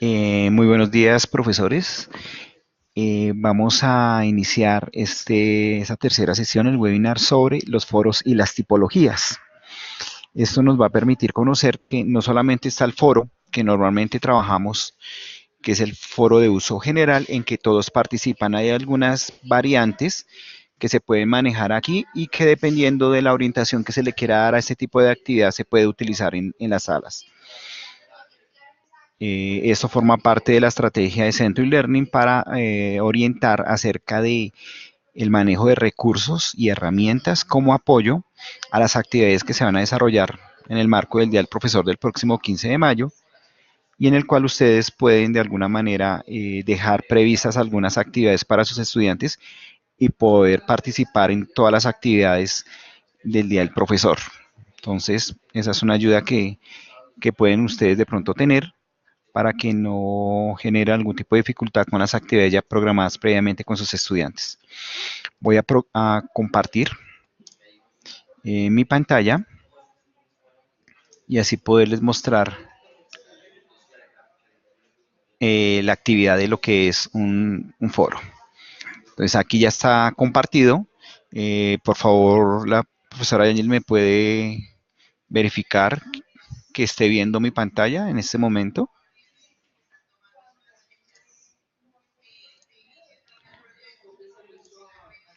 Muy buenos días, profesores. Vamos a iniciar esta tercera sesión, el webinar sobre los foros y las tipologías. Esto nos va a permitir conocer que no solamente está el foro, que normalmente trabajamos, que es el foro de uso general, en que todos participan. Hay algunas variantes que se pueden manejar aquí y que dependiendo de la orientación que se le quiera dar a este tipo de actividad se puede utilizar en las salas. Esto forma parte de la estrategia de Centro Learning para orientar acerca de el manejo de recursos y herramientas como apoyo a las actividades que se van a desarrollar en el marco del Día del Profesor del próximo 15 de mayo y en el cual ustedes pueden de alguna manera dejar previstas algunas actividades para sus estudiantes y poder participar en todas las actividades del Día del Profesor. Entonces, esa es una ayuda que pueden ustedes de pronto tener para que no genere algún tipo de dificultad con las actividades ya programadas previamente con sus estudiantes. Voy a compartir mi pantalla y así poderles mostrar la actividad de lo que es un foro. Entonces aquí ya está compartido. Por favor, la profesora Daniel me puede verificar que esté viendo mi pantalla en este momento.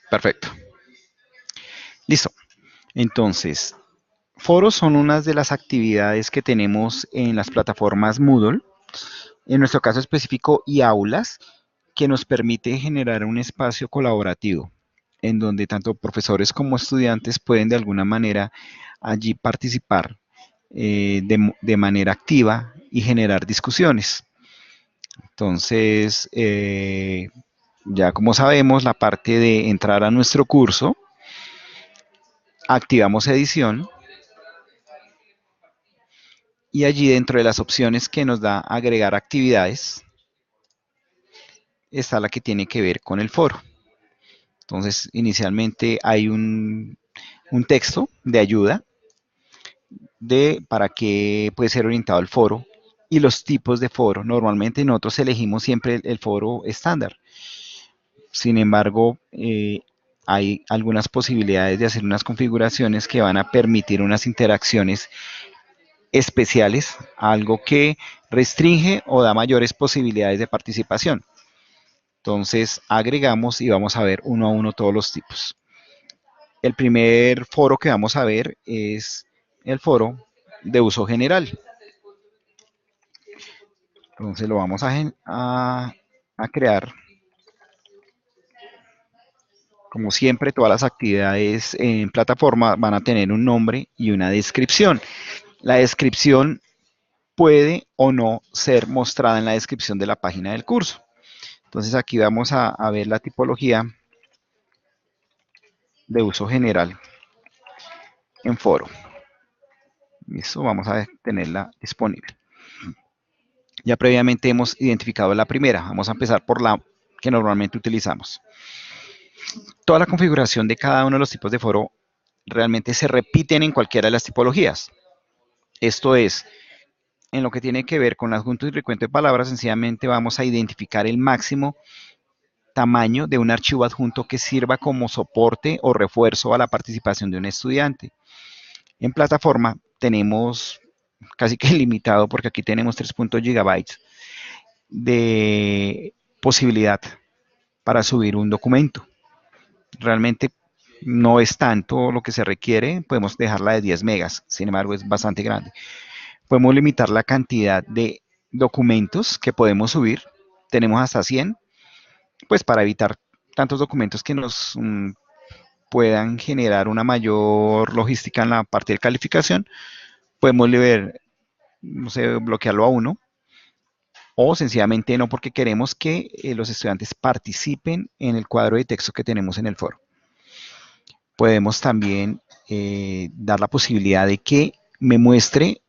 Perfecto. Listo. Entonces, foros son unas de las actividades que tenemos en las plataformas Moodle, en nuestro caso específico y aulas, que nos permite generar un espacio colaborativo en donde tanto profesores como estudiantes pueden de alguna manera allí participar de manera activa y generar discusiones. Entonces, ya como sabemos, la parte de entrar a nuestro curso, activamos edición y allí dentro de las opciones que nos da agregar actividades está la que tiene que ver con el foro. Entonces, inicialmente hay un texto de ayuda de para qué puede ser orientado el foro y los tipos de foro. Normalmente nosotros elegimos siempre el foro estándar. Sin embargo, hay algunas posibilidades de hacer unas configuraciones que van a permitir unas interacciones especiales, algo que restringe o da mayores posibilidades de participación. Entonces agregamos y vamos a ver uno a uno todos los tipos. El primer foro que vamos a ver es el foro de uso general. Entonces lo vamos a crear. Como siempre, todas las actividades en plataforma van a tener un nombre y una descripción. La descripción puede o no ser mostrada en la descripción de la página del curso. Entonces aquí vamos a ver la tipología de uso general en foro. Listo, vamos a tenerla disponible. Ya previamente hemos identificado la primera. Vamos a empezar por la que normalmente utilizamos. Toda la configuración de cada uno de los tipos de foro realmente se repiten en cualquiera de las tipologías. Esto es, en lo que tiene que ver con adjunto y recuento de palabras, sencillamente vamos a identificar el máximo tamaño de un archivo adjunto que sirva como soporte o refuerzo a la participación de un estudiante. En plataforma tenemos casi que limitado porque aquí tenemos 3.gigabytes de posibilidad para subir un documento. Realmente no es tanto lo que se requiere, podemos dejarla de 10 megas, sin embargo es bastante grande. Podemos limitar la cantidad de documentos que podemos subir, tenemos hasta 100, pues para evitar tantos documentos que nos puedan generar una mayor logística en la parte de calificación, podemos no sé, bloquearlo a uno o sencillamente no porque queremos que los estudiantes participen en el cuadro de texto que tenemos en el foro. Podemos también dar la posibilidad de que me muestre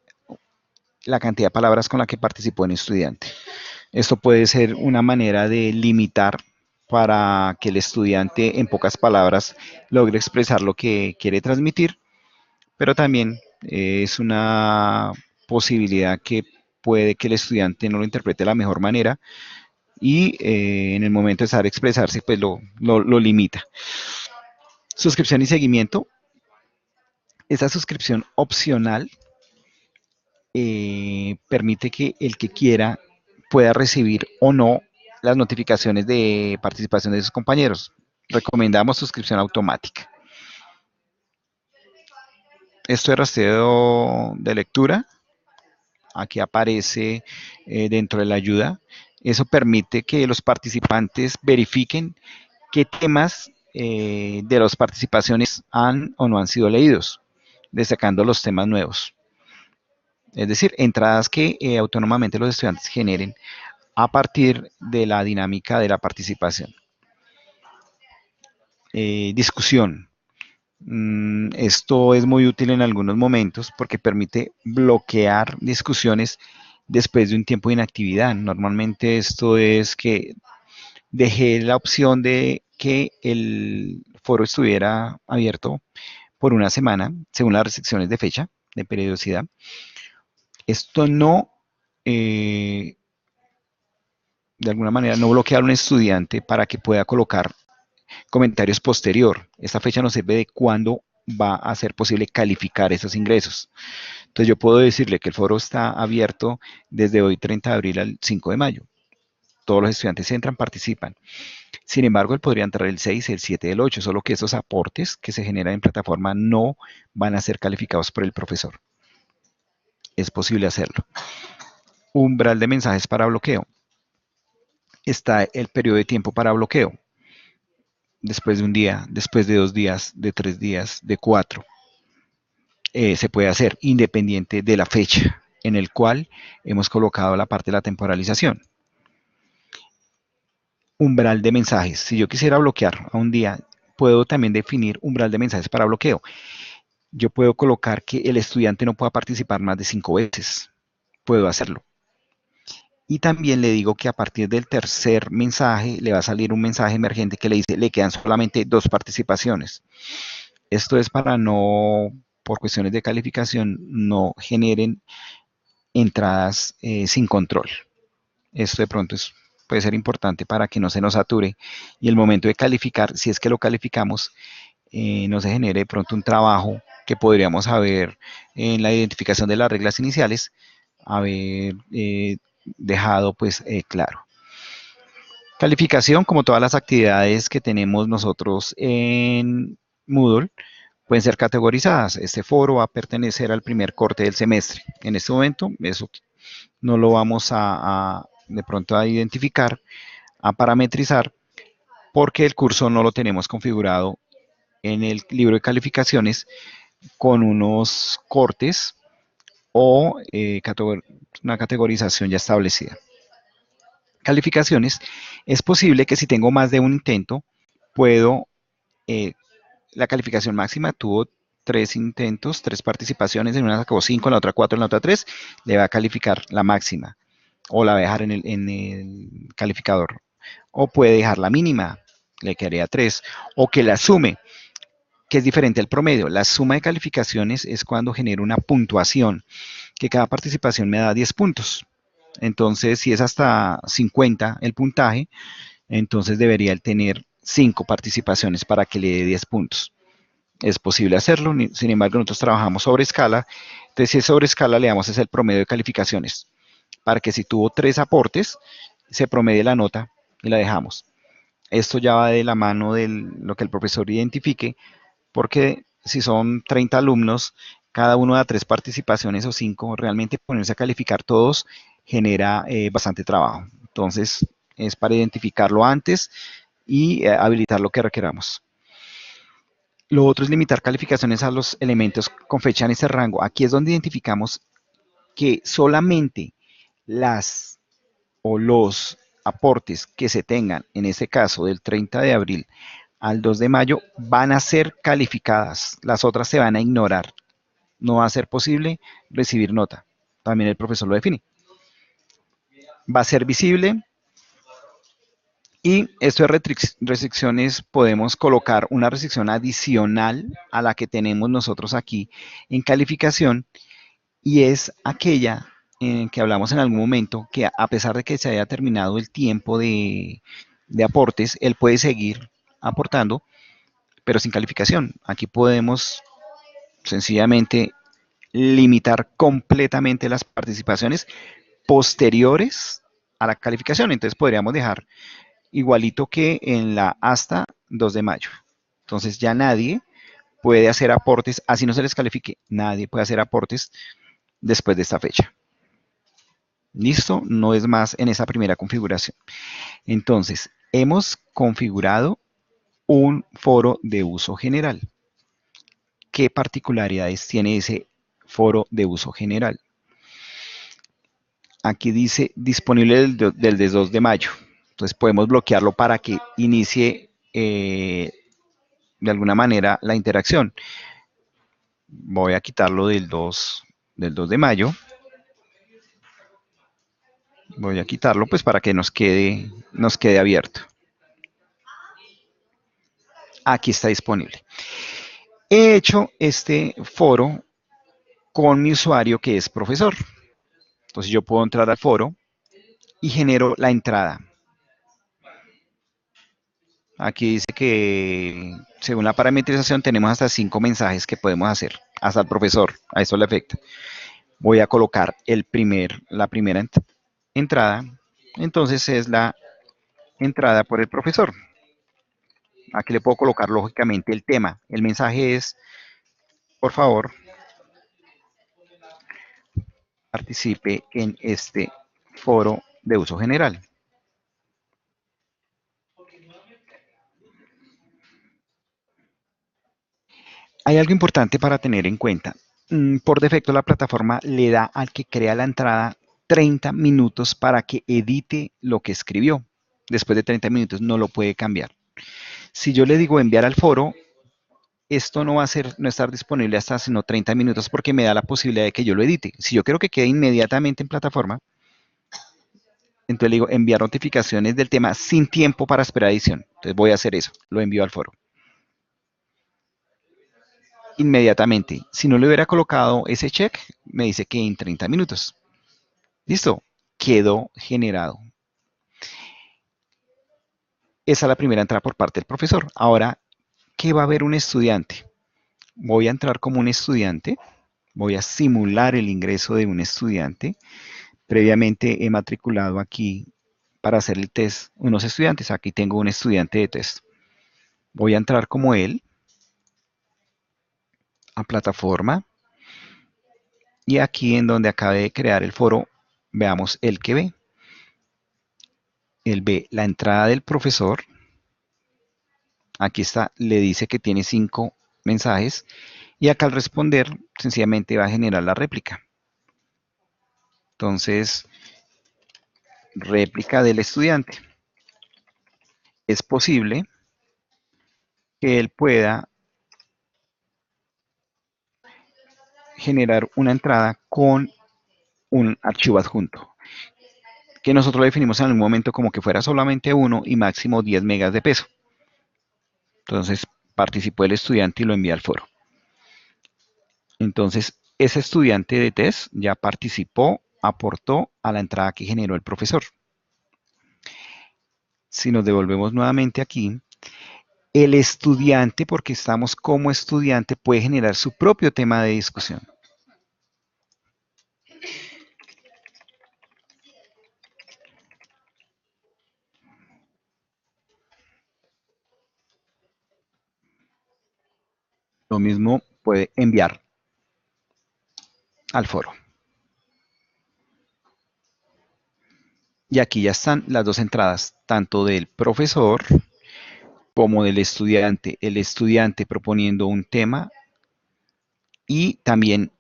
la cantidad de palabras con la que participó un estudiante. Esto puede ser una manera de limitar para que el estudiante en pocas palabras logre expresar lo que quiere transmitir, pero también es una posibilidad que puede que el estudiante no lo interprete de la mejor manera y en el momento de saber expresarse, pues lo limita. Suscripción y seguimiento. Esa suscripción opcional permite que el que quiera pueda recibir o no las notificaciones de participación de sus compañeros. Recomendamos suscripción automática. Esto es rastreo de lectura. Aquí aparece dentro de la ayuda. Eso permite que los participantes verifiquen qué temas de las participaciones han o no han sido leídos, destacando los temas nuevos. Es decir, entradas que autónomamente los estudiantes generen a partir de la dinámica de la participación. Discusión. Esto es muy útil en algunos momentos porque permite bloquear discusiones después de un tiempo de inactividad. Normalmente esto es que dejé la opción de que el foro estuviera abierto por una semana, según las restricciones de fecha, de periodicidad. Esto no, de alguna manera, no bloquea a un estudiante para que pueda colocar comentarios posterior. Esta fecha nos sirve de cuándo va a ser posible calificar esos ingresos. Entonces yo puedo decirle que el foro está abierto desde hoy 30 de abril al 5 de mayo. Todos los estudiantes entran, participan. Sin embargo, él podría entrar el 6, el 7, el 8, solo que esos aportes que se generan en plataforma no van a ser calificados por el profesor. Es posible hacerlo. Umbral de mensajes para bloqueo. Está el periodo de tiempo para bloqueo. Después de un día, después de 2 días, de 3 días, de 4. Se puede hacer independiente de la fecha en el cual hemos colocado la parte de la temporalización. Umbral de mensajes. Si yo quisiera bloquear a un día, puedo también definir umbral de mensajes para bloqueo. Yo puedo colocar que el estudiante no pueda participar más de 5 veces. Puedo hacerlo. Y también le digo que a partir del tercer mensaje le va a salir un mensaje emergente que le dice le quedan solamente 2 participaciones. Esto es para no, por cuestiones de calificación, no generen entradas sin control. Esto de pronto puede ser importante para que no se nos sature y el momento de calificar, si es que lo calificamos, no se genere de pronto un trabajo que podríamos haber en la identificación de las reglas iniciales, haber dejado pues claro. Calificación, como todas las actividades que tenemos nosotros en Moodle, pueden ser categorizadas. Este foro va a pertenecer al primer corte del semestre. En este momento, eso no lo vamos de pronto a identificar, a parametrizar, porque el curso no lo tenemos configurado en el libro de calificaciones con unos cortes o una categorización ya establecida. Calificaciones, es posible que si tengo más de un intento, puedo, la calificación máxima tuvo 3 intentos, 3 participaciones, en una sacó 5, en la otra 4, en la otra 3, le va a calificar la máxima o la va a dejar en el calificador. O puede dejar la mínima, le quedaría 3, o que la sume, que es diferente al promedio. La suma de calificaciones es cuando genero una puntuación, que cada participación me da 10 puntos. Entonces, si es hasta 50 el puntaje, entonces debería él tener 5 participaciones para que le dé 10 puntos. Es posible hacerlo, sin embargo, nosotros trabajamos sobre escala. Entonces, si es sobre escala, le damos el promedio de calificaciones, para que si tuvo 3 aportes, se promedie la nota y la dejamos. Esto ya va de la mano de lo que el profesor identifique, porque si son 30 alumnos, cada uno da 3 participaciones o 5, realmente ponerse a calificar todos genera bastante trabajo. Entonces, es para identificarlo antes y habilitar lo que requeramos. Lo otro es limitar calificaciones a los elementos con fecha en ese rango. Aquí es donde identificamos que solamente las o los aportes que se tengan, en este caso del 30 de abril al 2 de mayo, van a ser calificadas. Las otras se van a ignorar. No va a ser posible recibir nota. También el profesor lo define. Va a ser visible. Y esto de restricciones, podemos colocar una restricción adicional a la que tenemos nosotros aquí en calificación, y es aquella que hablamos en algún momento, que a pesar de que se haya terminado el tiempo de aportes, él puede seguir aportando, pero sin calificación. Aquí podemos sencillamente limitar completamente las participaciones posteriores a la calificación. Entonces podríamos dejar igualito que en la hasta 2 de mayo. Entonces ya nadie puede hacer aportes, así no se les califique, nadie puede hacer aportes después de esta fecha. Listo, no es más en esa primera configuración. Entonces, hemos configurado un foro de uso general. ¿Qué particularidades tiene ese foro de uso general? Aquí dice disponible del 2 de mayo. Entonces podemos bloquearlo para que inicie de alguna manera la interacción. Voy a quitarlo del 2 de mayo. Voy a quitarlo pues para que nos quede abierto. Aquí está disponible. He hecho este foro con mi usuario que es profesor. Entonces yo puedo entrar al foro y genero la entrada. Aquí dice que según la parametrización tenemos hasta 5 mensajes que podemos hacer, hasta el profesor, a eso le afecta. Voy a colocar la primera entrada, entonces es la entrada por el profesor. Aquí le puedo colocar lógicamente el tema. El mensaje es, por favor, participe en este foro de uso general. Hay algo importante para tener en cuenta. Por defecto, la plataforma le da al que crea la entrada 30 minutos para que edite lo que escribió. Después de 30 minutos no lo puede cambiar. Si yo le digo enviar al foro, esto no va a no estar disponible hasta sino 30 minutos porque me da la posibilidad de que yo lo edite. Si yo quiero que quede inmediatamente en plataforma, entonces le digo enviar notificaciones del tema sin tiempo para esperar edición. Entonces voy a hacer eso, lo envío al foro. Inmediatamente. Si no le hubiera colocado ese check, me dice que en 30 minutos. Listo, quedó generado. Esa es la primera entrada por parte del profesor. Ahora, ¿qué va a ver un estudiante? Voy a entrar como un estudiante, voy a simular el ingreso de un estudiante. Previamente he matriculado aquí para hacer el test unos estudiantes. Aquí tengo un estudiante de test. Voy a entrar como él a plataforma y aquí en donde acabé de crear el foro, veamos el que ve. Él ve la entrada del profesor. Aquí está, le dice que tiene 5 mensajes y acá al responder sencillamente va a generar la réplica. Entonces, réplica del estudiante. Es posible que él pueda generar una entrada con un archivo adjunto, que nosotros lo definimos en algún momento como que fuera solamente uno y máximo 10 megas de peso. Entonces, participó el estudiante y lo envía al foro. Entonces, ese estudiante de test ya participó, aportó a la entrada que generó el profesor. Si nos devolvemos nuevamente aquí, el estudiante, porque estamos como estudiante, puede generar su propio tema de discusión. Lo mismo puede enviar al foro. Y aquí ya están las dos entradas, tanto del profesor como del estudiante. El estudiante proponiendo un tema y también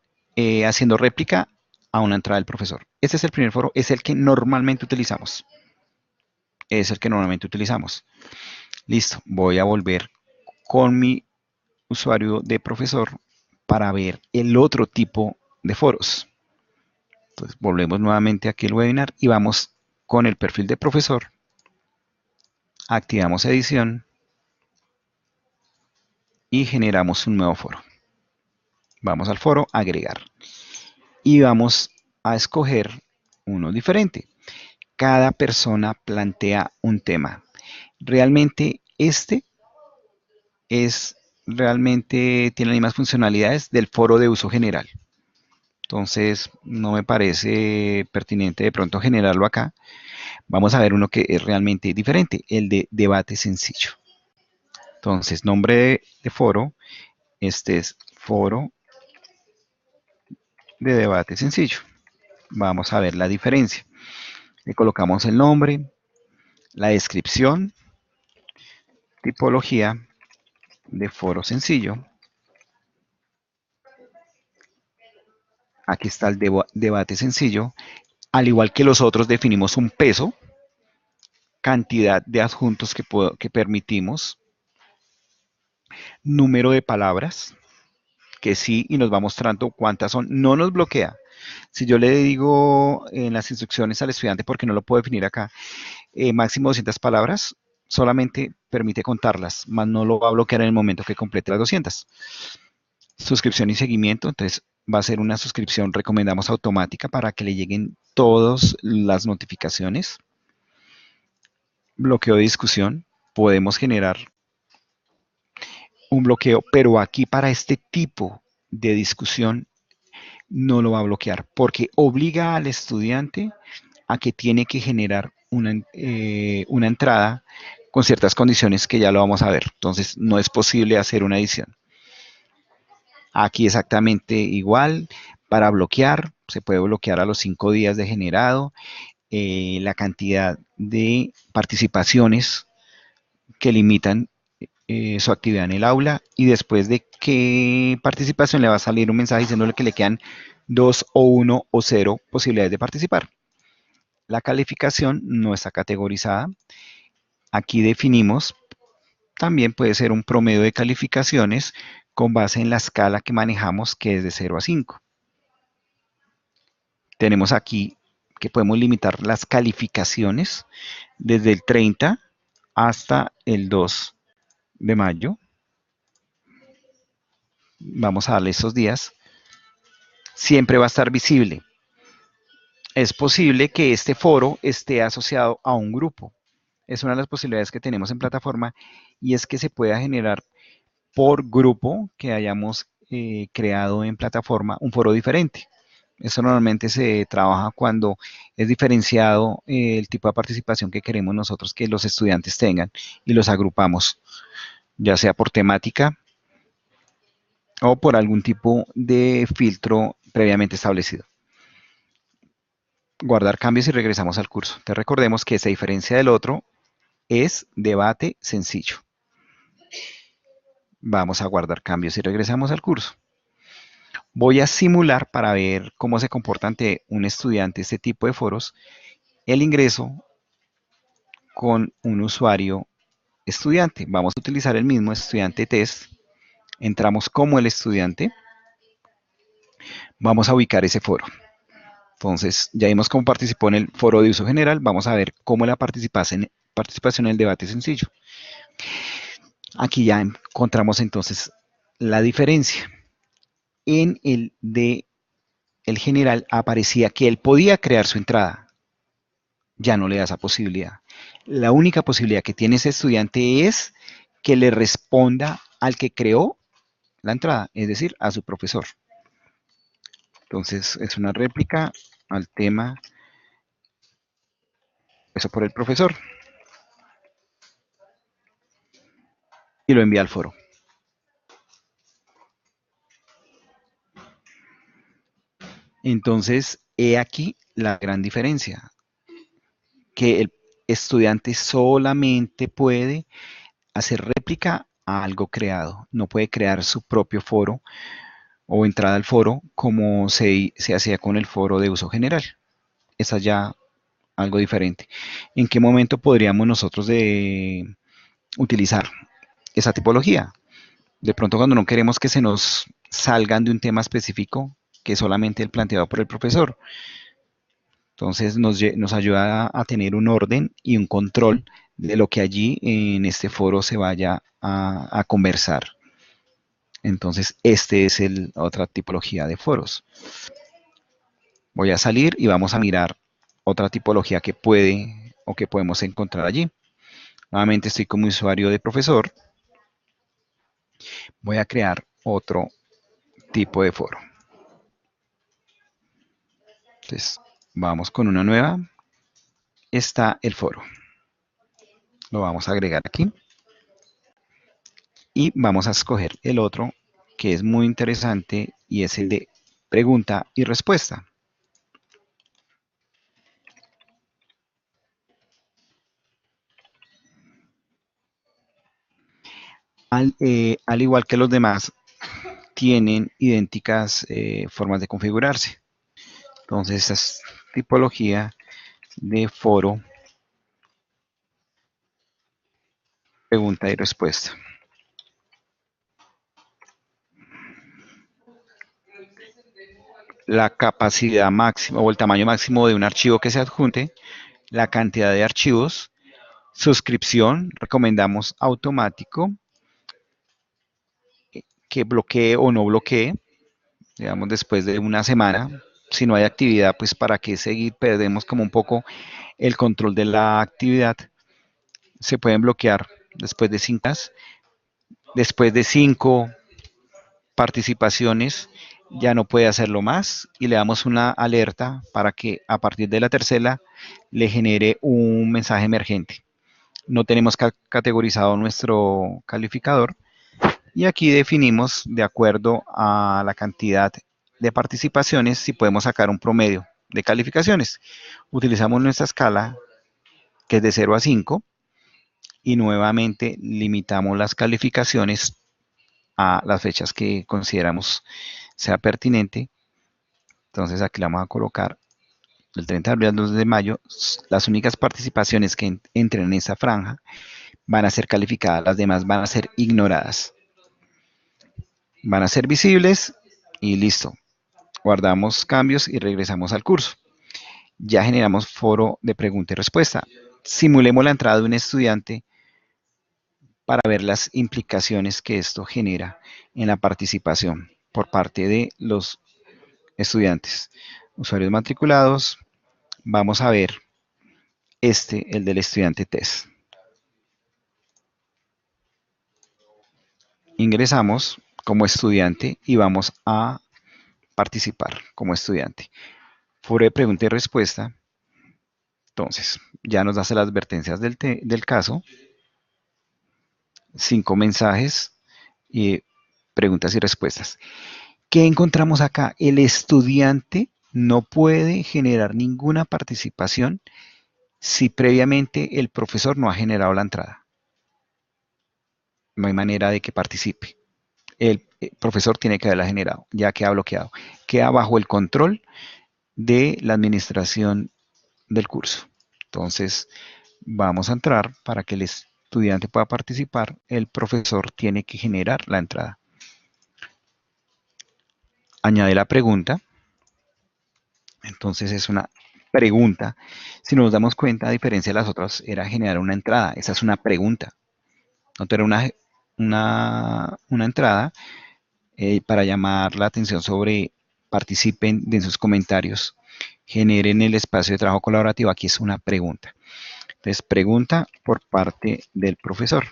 haciendo réplica a una entrada del profesor. Este es el primer foro, es el que normalmente utilizamos. Es el que normalmente utilizamos. Listo, voy a volver con mi usuario de profesor para ver el otro tipo de foros. Entonces volvemos nuevamente aquí al webinar y vamos con el perfil de profesor. Activamos edición y generamos un nuevo foro. Vamos al foro, agregar. Y vamos a escoger uno diferente. Cada persona plantea un tema. Realmente tiene las mismas funcionalidades del foro de uso general. Entonces, no me parece pertinente de pronto generarlo acá. Vamos a ver uno que es realmente diferente, el de debate sencillo. Entonces, nombre de foro, este es foro de debate sencillo. Vamos a ver la diferencia. Le colocamos el nombre, la descripción, tipología de foro sencillo. Aquí está el debate sencillo. Al igual que los otros, definimos un peso, cantidad de adjuntos que permitimos, número de palabras, que sí, y nos va mostrando cuántas son. No nos bloquea. Si yo le digo en las instrucciones al estudiante, porque no lo puedo definir acá, máximo 200 palabras, solamente permite contarlas, más no lo va a bloquear en el momento que complete las 200. Suscripción y seguimiento, entonces va a ser una suscripción, recomendamos automática para que le lleguen todas las notificaciones. Bloqueo de discusión, podemos generar un bloqueo, pero aquí para este tipo de discusión no lo va a bloquear porque obliga al estudiante a que tiene que generar una entrada con ciertas condiciones que ya lo vamos a ver. Entonces no es posible hacer una edición. Aquí exactamente igual. Para bloquear, se puede bloquear a los 5 días de generado. La cantidad de participaciones que limitan su actividad en el aula y después de qué participación le va a salir un mensaje diciéndole que le quedan 2 o 1 o 0 posibilidades de participar. La calificación no está categorizada. Aquí definimos, también puede ser un promedio de calificaciones con base en la escala que manejamos, que es de 0 a 5. Tenemos aquí que podemos limitar las calificaciones desde el 30 hasta el 2 de mayo. Vamos a darle esos días. Siempre va a estar visible. Es posible que este foro esté asociado a un grupo. Es una de las posibilidades que tenemos en plataforma y es que se pueda generar por grupo que hayamos creado en plataforma un foro diferente. Eso normalmente se trabaja cuando es diferenciado el tipo de participación que queremos nosotros que los estudiantes tengan y los agrupamos, ya sea por temática o por algún tipo de filtro previamente establecido. Guardar cambios y regresamos al curso. Te recordemos que esa diferencia del otro es debate sencillo. Vamos a guardar cambios y regresamos al curso. Voy a simular para ver cómo se comporta ante un estudiante este tipo de foros el ingreso con un usuario estudiante. Vamos a utilizar el mismo estudiante test. Entramos como el estudiante. Vamos a ubicar ese foro. Entonces, ya vimos cómo participó en el foro de uso general. Vamos a ver cómo la participación en el debate sencillo. Aquí ya encontramos entonces la diferencia. En el de el general aparecía que él podía crear su entrada. Ya no le da esa posibilidad. La única posibilidad que tiene ese estudiante es que le responda al que creó la entrada, es decir, a su profesor. Entonces, es una réplica al tema eso por el profesor y lo envía al foro. Entonces, he aquí la gran diferencia, que el estudiante solamente puede hacer réplica a algo creado, no puede crear su propio foro o entrada al foro como se hacía con el foro de uso general. Esa ya algo diferente. ¿En qué momento podríamos nosotros utilizar esa tipología? De pronto cuando no queremos que se nos salgan de un tema específico que es solamente el planteado por el profesor. Entonces nos ayuda a tener un orden y un control de lo que allí en este foro se vaya a conversar. Entonces, este es otra tipología de foros. Voy a salir y vamos a mirar otra tipología que puede o que podemos encontrar allí. Nuevamente estoy como usuario de profesor. Voy a crear otro tipo de foro. Entonces, vamos con una nueva. Está el foro. Lo vamos a agregar aquí. Y vamos a escoger el otro que es muy interesante y es el de pregunta y respuesta. Al igual que los demás, tienen idénticas formas de configurarse. Entonces, esta es tipología de foro, pregunta y respuesta. La capacidad máxima o el tamaño máximo de un archivo que se adjunte, la cantidad de archivos, suscripción, recomendamos automático, que bloquee o no bloquee, digamos después de una semana. Si no hay actividad, pues para qué seguir, perdemos como un poco el control de la actividad. Se pueden bloquear después de 5 horas. Después de 5 participaciones ya no puede hacerlo más y le damos una alerta para que a partir de la tercera le genere un mensaje emergente. No tenemos categorizado nuestro calificador y aquí definimos de acuerdo a la cantidad de participaciones si podemos sacar un promedio de calificaciones. Utilizamos nuestra escala que es de 0 a 5 y nuevamente limitamos las calificaciones a las fechas que consideramos sea pertinente. Entonces aquí le vamos a colocar del 30 de abril al 2 de mayo. Las únicas participaciones que entren en esa franja van a ser calificadas, las demás van a ser ignoradas. Van a ser visibles y listo. Guardamos cambios y regresamos al curso. Ya generamos foro de pregunta y respuesta. Simulemos la entrada de un estudiante para ver las implicaciones que esto genera en la participación por parte de los estudiantes. Usuarios matriculados, vamos a ver el del estudiante test. Ingresamos como estudiante y vamos a participar como estudiante. Foro de pregunta y respuesta. Entonces, ya nos hace las advertencias del caso. 5 mensajes y preguntas y respuestas. ¿Qué encontramos acá? El estudiante no puede generar ninguna participación si previamente el profesor no ha generado la entrada. No hay manera de que participe. El profesor tiene que haberla generado, ya queda bloqueado. Queda bajo el control de la administración del curso. Entonces, vamos a entrar para que el estudiante pueda participar. El profesor tiene que generar la entrada. Añade la pregunta. Entonces es una pregunta. Si nos damos cuenta, a diferencia de las otras, era generar una entrada. Esa es una pregunta. No era una entrada para llamar la atención sobre participen de sus comentarios, generen el espacio de trabajo colaborativo. Aquí es una pregunta. Entonces, pregunta por parte del profesor.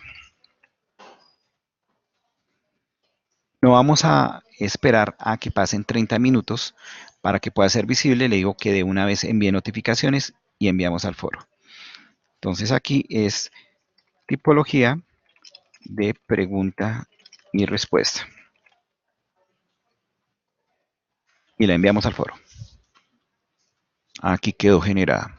No vamos a esperar a que pasen 30 minutos para que pueda ser visible. Le digo que de una vez envíe notificaciones y enviamos al foro. Entonces aquí es tipología de pregunta y respuesta. Y la enviamos al foro. Aquí quedó generada.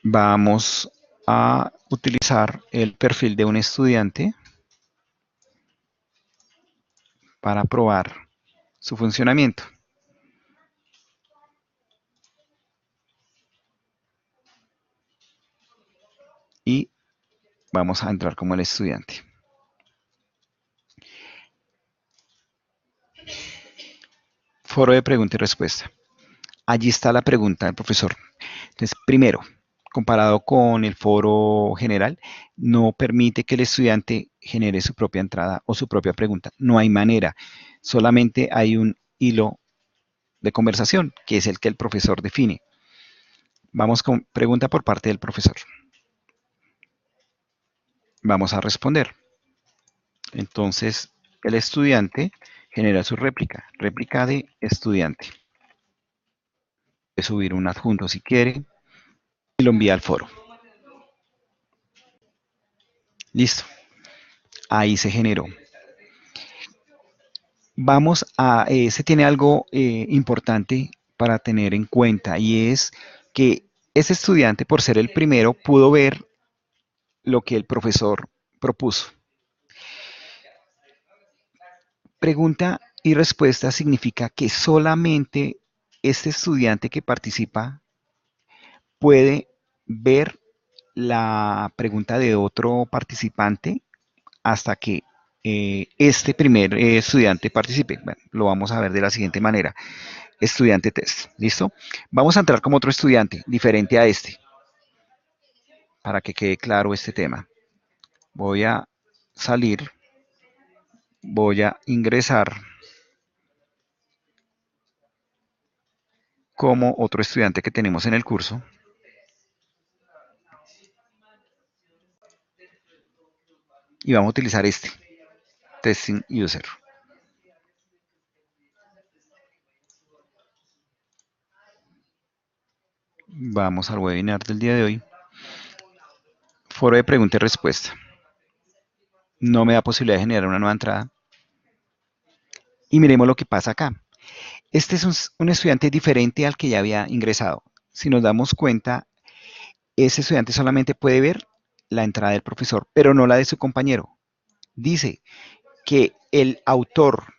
Vamos a utilizar el perfil de un estudiante para probar su funcionamiento. Y vamos a entrar como el estudiante. Foro de pregunta y respuesta. Allí está la pregunta del profesor. Entonces, primero, comparado con el foro general, no permite que el estudiante genere su propia entrada o su propia pregunta. No hay manera. Solamente hay un hilo de conversación, que es el que el profesor define. Vamos con pregunta por parte del profesor. Vamos a responder. Entonces, el estudiante genera su réplica de estudiante. Puede subir un adjunto si quiere y lo envía al foro. Listo. Ahí se generó. Se tiene algo importante para tener en cuenta y es que ese estudiante, por ser el primero, pudo ver lo que el profesor propuso. Pregunta y respuesta significa que solamente este estudiante que participa puede ver la pregunta de otro participante hasta que este primer estudiante participe. Bueno, lo vamos a ver de la siguiente manera. Estudiante test, ¿listo? Vamos a entrar como otro estudiante, diferente a este, para que quede claro este tema. Voy a salir, voy a ingresar como otro estudiante que tenemos en el curso. Y vamos a utilizar este, Testing User. Vamos al webinar del día de hoy. Foro de pregunta y respuesta. No me da posibilidad de generar una nueva entrada. Y miremos lo que pasa acá. Este es un estudiante diferente al que ya había ingresado. Si nos damos cuenta, ese estudiante solamente puede ver la entrada del profesor, pero no la de su compañero. Dice que el autor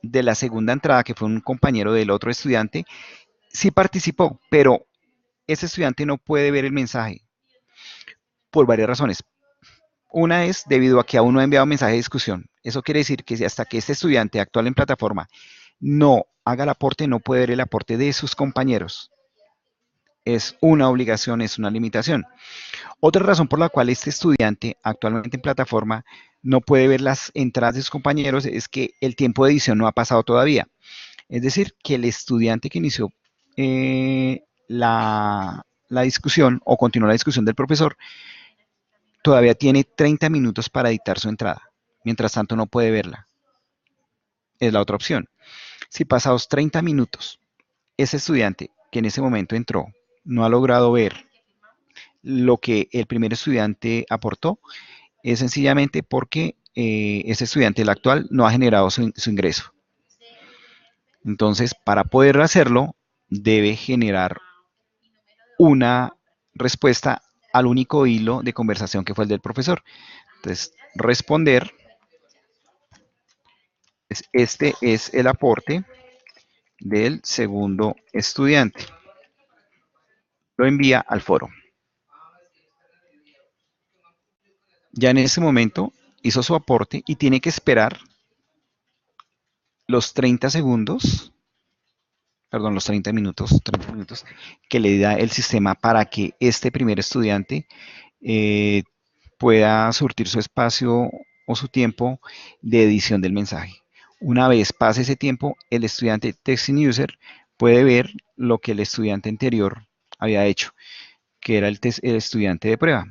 de la segunda entrada, que fue un compañero del otro estudiante, sí participó, pero ese estudiante no puede ver el mensaje por varias razones. Una es debido a que aún no ha enviado mensaje de discusión. Eso quiere decir que hasta que este estudiante actual en plataforma no haga el aporte, no puede ver el aporte de sus compañeros. Es una obligación, es una limitación. Otra razón por la cual este estudiante actualmente en plataforma no puede ver las entradas de sus compañeros es que el tiempo de edición no ha pasado todavía. Es decir, que el estudiante que inició la discusión o continuó la discusión del profesor todavía tiene 30 minutos para editar su entrada. Mientras tanto no puede verla. Es la otra opción. Si pasados 30 minutos, ese estudiante que en ese momento entró no ha logrado ver lo que el primer estudiante aportó, es sencillamente porque ese estudiante, el actual, no ha generado su ingreso. Entonces, para poder hacerlo, debe generar una respuesta al único hilo de conversación que fue el del profesor. Entonces, responder, este es el aporte del segundo estudiante. Lo envía al foro. Ya en ese momento hizo su aporte y tiene que esperar los 30 segundos, perdón, los 30 minutos que le da el sistema para que este primer estudiante eh, pueda surtir su espacio o su tiempo de edición del mensaje. Una vez pase ese tiempo, el estudiante Testing User puede ver lo que el estudiante anterior había hecho, que era el estudiante de prueba.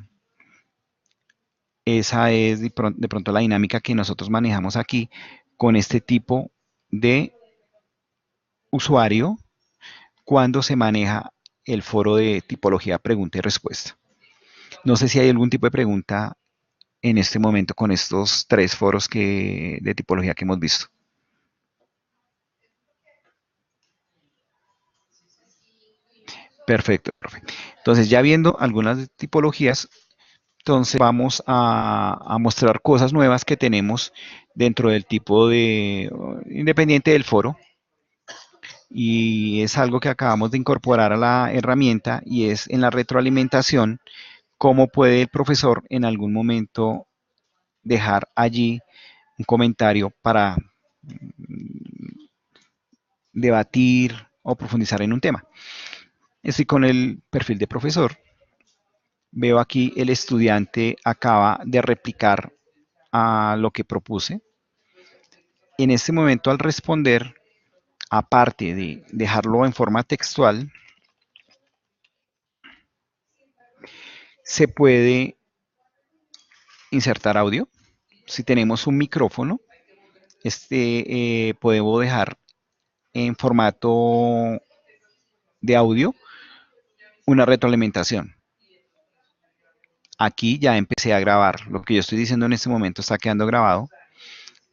Esa es de pronto la dinámica que nosotros manejamos aquí con este tipo de usuario cuando se maneja el foro de tipología pregunta y respuesta. No sé si hay algún tipo de pregunta en este momento con estos tres foros de tipología que hemos visto. Perfecto, profe. Entonces, ya viendo algunas tipologías, entonces vamos a mostrar cosas nuevas que tenemos dentro del tipo de independiente del foro. Y es algo que acabamos de incorporar a la herramienta y es en la retroalimentación cómo puede el profesor en algún momento dejar allí un comentario para debatir o profundizar en un tema. Estoy con el perfil de profesor. Veo aquí el estudiante acaba de replicar a lo que propuse. En este momento al responder aparte de dejarlo en forma textual, se puede insertar audio. Si tenemos un micrófono, podemos dejar en formato de audio una retroalimentación. Aquí ya empecé a grabar. Lo que yo estoy diciendo en este momento está quedando grabado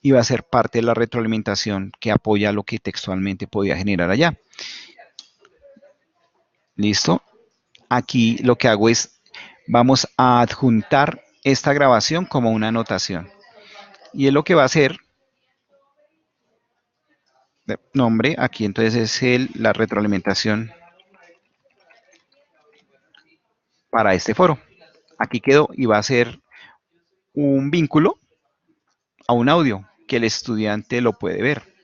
y va a ser parte de la retroalimentación que apoya lo que textualmente podía generar allá. ¿Listo? Aquí lo que hago es, vamos a adjuntar esta grabación como una anotación. Y es lo que va a hacer, nombre, aquí entonces es la retroalimentación para este foro. Aquí quedó y va a ser un vínculo a un audio que el estudiante lo puede ver.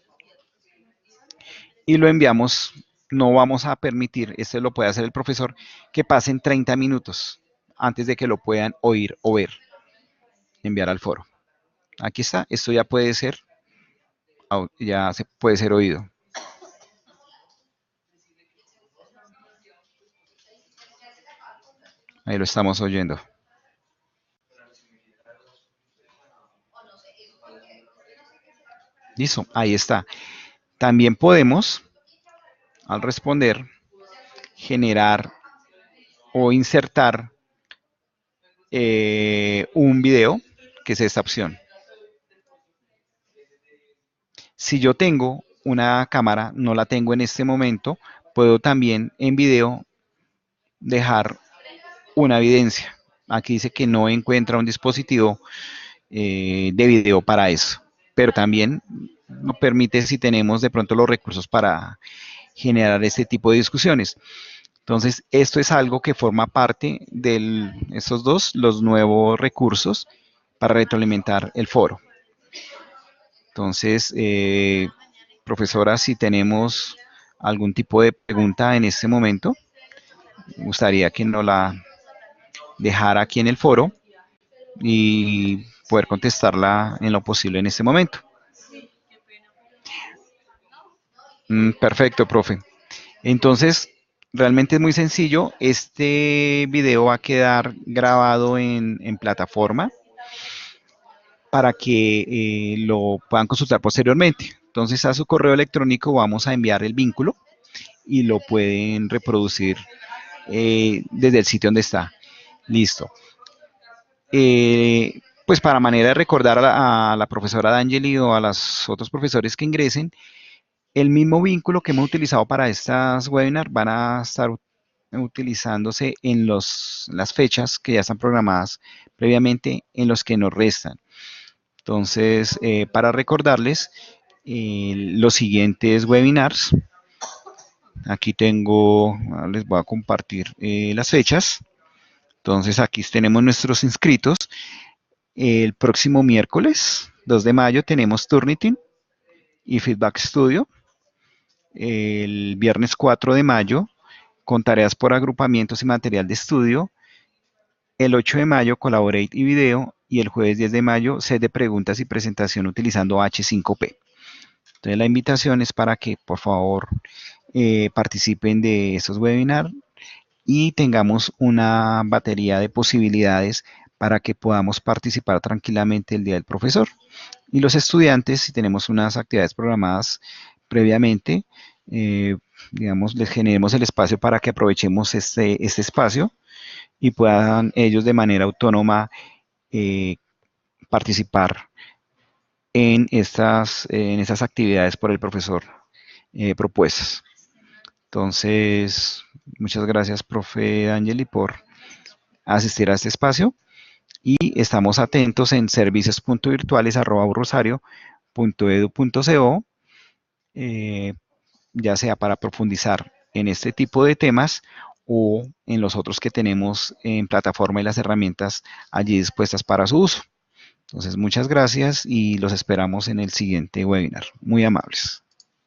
Y lo enviamos, no vamos a permitir, esto lo puede hacer el profesor, que pasen 30 minutos antes de que lo puedan oír o ver, enviar al foro. Aquí está, esto ya puede ser, ya se puede ser oído. Ahí lo estamos oyendo. Listo, ahí está. También podemos, al responder, generar o insertar un video, que es esta opción. Si yo tengo una cámara, no la tengo en este momento, puedo también en video dejar una evidencia. Aquí dice que no encuentra un dispositivo de video para eso, pero también nos permite si tenemos de pronto los recursos para generar este tipo de discusiones. Entonces, esto es algo que forma parte de estos dos, los nuevos recursos para retroalimentar el foro. Entonces, profesora, si tenemos algún tipo de pregunta en este momento, me gustaría que nos la dejara aquí en el foro y poder contestarla en lo posible en este momento. Perfecto, profe. Entonces, realmente es muy sencillo. Este video va a quedar grabado en plataforma para que lo puedan consultar posteriormente. Entonces, a su correo electrónico vamos a enviar el vínculo y lo pueden reproducir desde el sitio donde está. Listo. Pues para manera de recordar a la profesora D'Angeli o a los otros profesores que ingresen, el mismo vínculo que hemos utilizado para estas webinars van a estar utilizándose en las fechas que ya están programadas previamente en los que nos restan. Entonces, para recordarles los siguientes webinars, aquí tengo, les voy a compartir las fechas. Entonces, aquí tenemos nuestros inscritos. El próximo miércoles, 2 de mayo, tenemos Turnitin y Feedback Studio. El viernes 4 de mayo, con tareas por agrupamientos y material de estudio. El 8 de mayo, Collaborate y video. Y el jueves 10 de mayo, set de preguntas y presentación utilizando H5P. Entonces, la invitación es para que, por favor, participen de estos webinars y tengamos una batería de posibilidades para que podamos participar tranquilamente el día del profesor. Y los estudiantes, si tenemos unas actividades programadas previamente, digamos, les generemos el espacio para que aprovechemos este espacio y puedan ellos de manera autónoma participar en estas actividades por el profesor propuestas. Entonces, muchas gracias, profe Angeli, por asistir a este espacio y estamos atentos en servicios.virtuales@rosario.edu.co, ya sea para profundizar en este tipo de temas o en los otros que tenemos en plataforma y las herramientas allí dispuestas para su uso. Entonces, muchas gracias y los esperamos en el siguiente webinar. Muy amables.